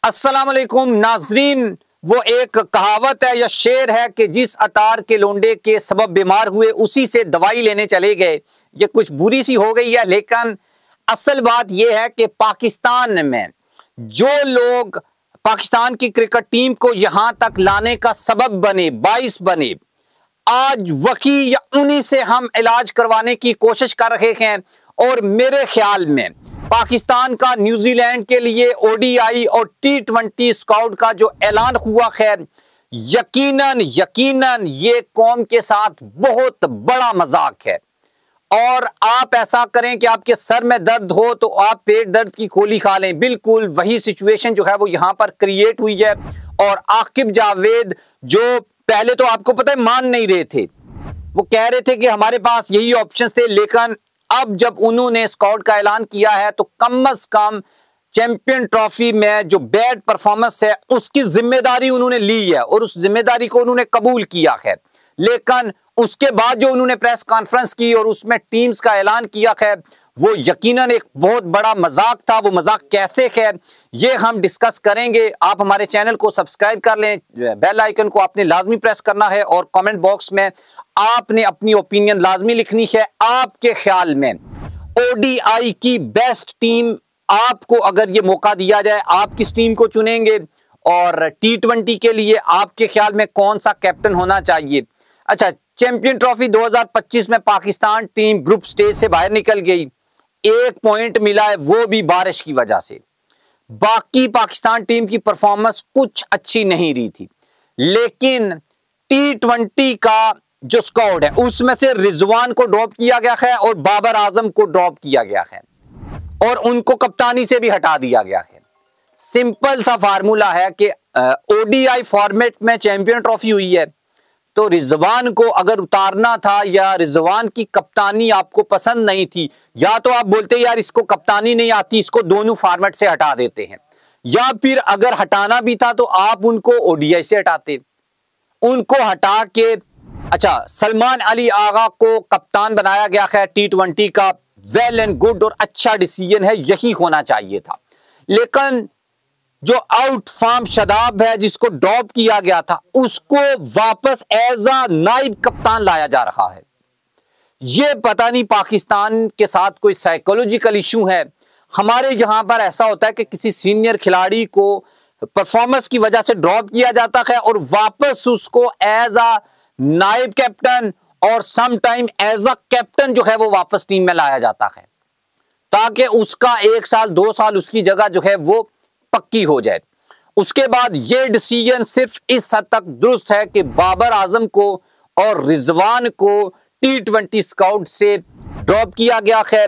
अस्सलाम वालेकुम नाजरीन। वो एक कहावत है या शेर है कि जिस अतार के लोंडे के सबब बीमार हुए उसी से दवाई लेने चले गए। ये कुछ बुरी सी हो गई है, लेकिन असल बात यह है कि पाकिस्तान में जो लोग पाकिस्तान की क्रिकेट टीम को यहां तक लाने का सबब बने, बाइस बने, आज वही या उन्हीं से हम इलाज करवाने की कोशिश कर रहे हैं। और मेरे ख्याल में पाकिस्तान का न्यूजीलैंड के लिए ओडीआई और T20 स्काउट का जो ऐलान हुआ है, यकीनन ये कौम के साथ बहुत बड़ा मजाक है। और आप ऐसा करें कि आपके सर में दर्द हो तो आप पेट दर्द की गोली खा लें, बिल्कुल वही सिचुएशन जो है वो यहां पर क्रिएट हुई है। और आकिब जावेद जो पहले तो आपको पता है मान नहीं रहे थे, वो कह रहे थे कि हमारे पास यही ऑप्शंस थे, लेकिन अब जब उन्होंने स्काउट का ऐलान किया है तो कम से कम चैंपियन ट्रॉफी में जो बैड परफॉर्मेंस है उसकी जिम्मेदारी उन्होंने ली है और उस जिम्मेदारी को उन्होंने कबूल किया है। लेकिन उसके बाद जो उन्होंने प्रेस कॉन्फ्रेंस की और उसमें टीम्स का ऐलान किया है, वो यकीनन एक बहुत बड़ा मजाक था। वो मजाक कैसे है ये हम डिस्कस करेंगे। आप हमारे चैनल को सब्सक्राइब कर लें, बेल आइकन को आपने लाजमी प्रेस करना है और कमेंट बॉक्स में आपने अपनी ओपिनियन लाजमी लिखनी है। आपके ख्याल में ओडीआई की बेस्ट टीम, आपको अगर ये मौका दिया जाए आप किस टीम को चुनेंगे? और T20 के लिए आपके ख्याल में कौन सा कैप्टन होना चाहिए? अच्छा, चैंपियन ट्रॉफी 2025 में पाकिस्तान टीम ग्रुप स्टेज से बाहर निकल गई। एक पॉइंट मिला है, वो भी बारिश की वजह से। बाकी पाकिस्तान टीम की परफॉर्मेंस कुछ अच्छी नहीं रही थी, लेकिन T20 का जो स्क्वाड है उसमें से रिजवान को ड्रॉप किया गया है और बाबर आजम को ड्रॉप किया गया है और उनको कप्तानी से भी हटा दिया गया है। सिंपल सा फार्मूला है कि ओडीआई फॉर्मेट में चैंपियन ट्रॉफी हुई है, तो रिजवान को अगर उतारना था या रिजवान की कप्तानी आपको पसंद नहीं थी, या तो आप बोलते यार इसको कप्तानी नहीं आती, इसको दोनों फॉर्मेट से हटा देते हैं, या फिर अगर हटाना भी था तो आप उनको ओडीआई से हटाते। उनको हटा के अच्छा सलमान अली आगा को कप्तान बनाया गया है T20 का। वेल एंड गुड और अच्छा डिसीजन है, यही होना चाहिए था। लेकिन जो आउट फॉर्म शदाब है जिसको ड्रॉप किया गया था, उसको वापस एज अ नाइब कप्तान लाया जा रहा है। यह पता नहीं पाकिस्तान के साथ कोई साइकोलॉजिकल इशू है। हमारे यहां पर ऐसा होता है कि किसी सीनियर खिलाड़ी को परफॉर्मेंस की वजह से ड्रॉप किया जाता है और वापस उसको एज अ नाइब कैप्टन और some time as a captain जो है वो वापस टीम में लाया जाता है, ताकि उसका 1 साल 2 साल उसकी जगह जो है वो पक्की हो जाए। उसके बाद ये डिसीजन सिर्फ इस हद तक दुरुस्त है कि बाबर आजम को और रिजवान को T20 स्काउट से ड्रॉप किया गया है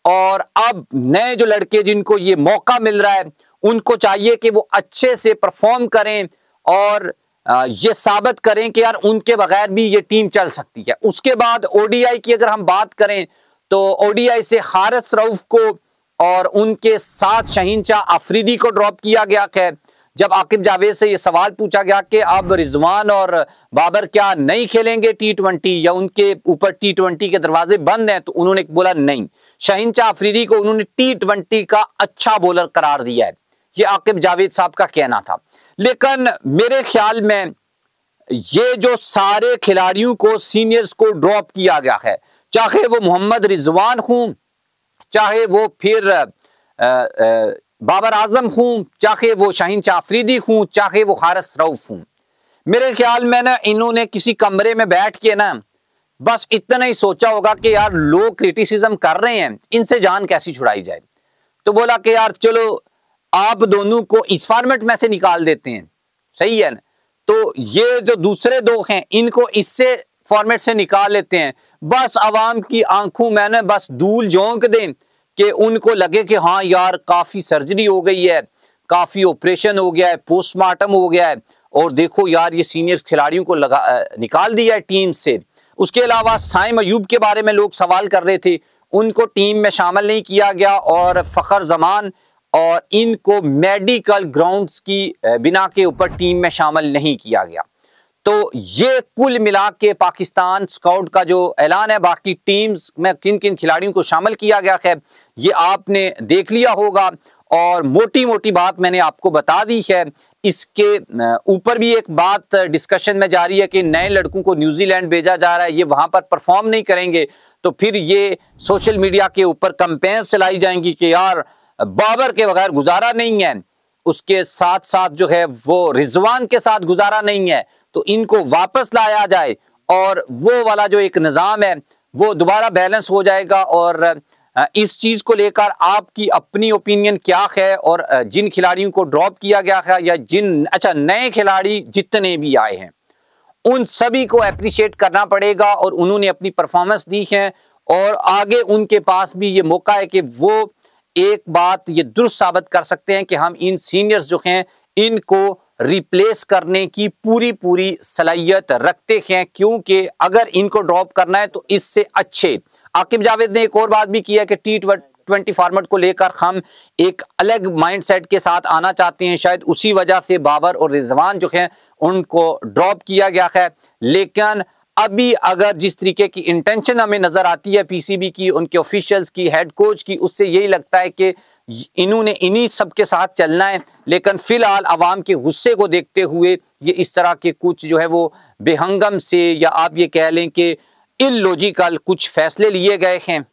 और अब नए जो लड़के जिनको ये मौका मिल रहा है उनको चाहिए कि वो अच्छे से परफॉर्म करें और ये साबित करें कि यार उनके बगैर भी ये टीम चल सकती है। उसके बाद ओडीआई की अगर हम बात करें तो ओडीआई से हारिस रऊफ को और उनके साथ शहीन-शाह अफरीदी को ड्रॉप किया गया है। जब आकिब जावेद से ये सवाल पूछा गया कि अब रिजवान और बाबर क्या नहीं खेलेंगे T20 या उनके ऊपर T20 के दरवाजे बंद हैं, तो उन्होंने बोला नहीं। शहीन-शाह अफरीदी को उन्होंने T20 का अच्छा बॉलर करार दिया है, ये आकिब जावेद साहब का कहना था। लेकिन मेरे ख्याल में ये जो सारे खिलाड़ियों को सीनियर्स को ड्रॉप किया गया है, चाहे वो मोहम्मद रिजवान हूं, चाहे वो फिर बाबर आजम हूं, चाहे वो शहीन-शाह अफरीदी हूं, चाहे वो हारिस रऊफ हूं, मेरे ख्याल में ना इन्होंने किसी कमरे में बैठ के ना बस इतना ही सोचा होगा कि यार लोग क्रिटिसिज्म कर रहे हैं, इनसे जान कैसी छुड़ाई जाए। तो बोला कि यार चलो आप दोनों को इस फॉर्मेट में से निकाल देते हैं, सही है ना, तो ये जो दूसरे दो हैं इनको इससे फॉर्मेट से निकाल लेते हैं। बस आवाम की आंखों में ना बस धूल झोंक दें कि उनको लगे कि हाँ यार काफी सर्जरी हो गई है, काफी ऑपरेशन हो गया है, पोस्टमार्टम हो गया है और देखो यार ये सीनियर खिलाड़ियों को निकाल दिया है टीम से। उसके अलावा साइम अयूब के बारे में लोग सवाल कर रहे थे, उनको टीम में शामिल नहीं किया गया और फखर जमान और इनको मेडिकल ग्राउंड्स की बिना के ऊपर टीम में शामिल नहीं किया गया। तो ये कुल मिला के पाकिस्तान स्काउट का जो ऐलान है, बाकी टीम्स में किन किन खिलाड़ियों को शामिल किया गया है ये आपने देख लिया होगा। और मोटी मोटी बात मैंने आपको बता दी है। इसके ऊपर भी एक बात डिस्कशन में जारी है कि नए लड़कों को न्यूजीलैंड भेजा जा रहा है, ये वहां पर परफॉर्म नहीं करेंगे तो फिर ये सोशल मीडिया के ऊपर कैंपेन्स चलाई जाएंगी कि यार बाबर के बगैर गुजारा नहीं है, उसके साथ साथ जो है वो रिजवान के साथ गुजारा नहीं है, तो इनको वापस लाया जाए और वो वाला जो एक निज़ाम है वो दोबारा बैलेंस हो जाएगा। और इस चीज को लेकर आपकी अपनी ओपिनियन क्या है, और जिन खिलाड़ियों को ड्रॉप किया गया है या जिन नए खिलाड़ी जितने भी आए हैं उन सभी को अप्रिशिएट करना पड़ेगा, और उन्होंने अपनी परफॉर्मेंस दी है और आगे उनके पास भी ये मौका है कि वो एक बात ये दुरुस्त साबित कर सकते हैं कि हम इन सीनियर्स जो हैं इनको रिप्लेस करने की पूरी पूरी सलाहियत रखते हैं, क्योंकि अगर इनको ड्रॉप करना है तो इससे अच्छे। आकिब जावेद ने एक और बात भी किया कि T20 फॉर्मेट को लेकर हम एक अलग माइंडसेट के साथ आना चाहते हैं, शायद उसी वजह से बाबर और रिजवान जो हैं उनको ड्रॉप किया गया है। लेकिन अभी अगर जिस तरीके की इंटेंशन हमें नजर आती है पीसीबी की, उनके ऑफिशियल्स की, हेड कोच की, उससे यही लगता है कि इन्होंने इन्हीं सब के साथ चलना है। लेकिन फिलहाल आवाम के गुस्से को देखते हुए ये इस तरह के कुछ जो है वो बेहंगम से, या आप ये कह लें कि इलॉजिकल कुछ फैसले लिए गए हैं।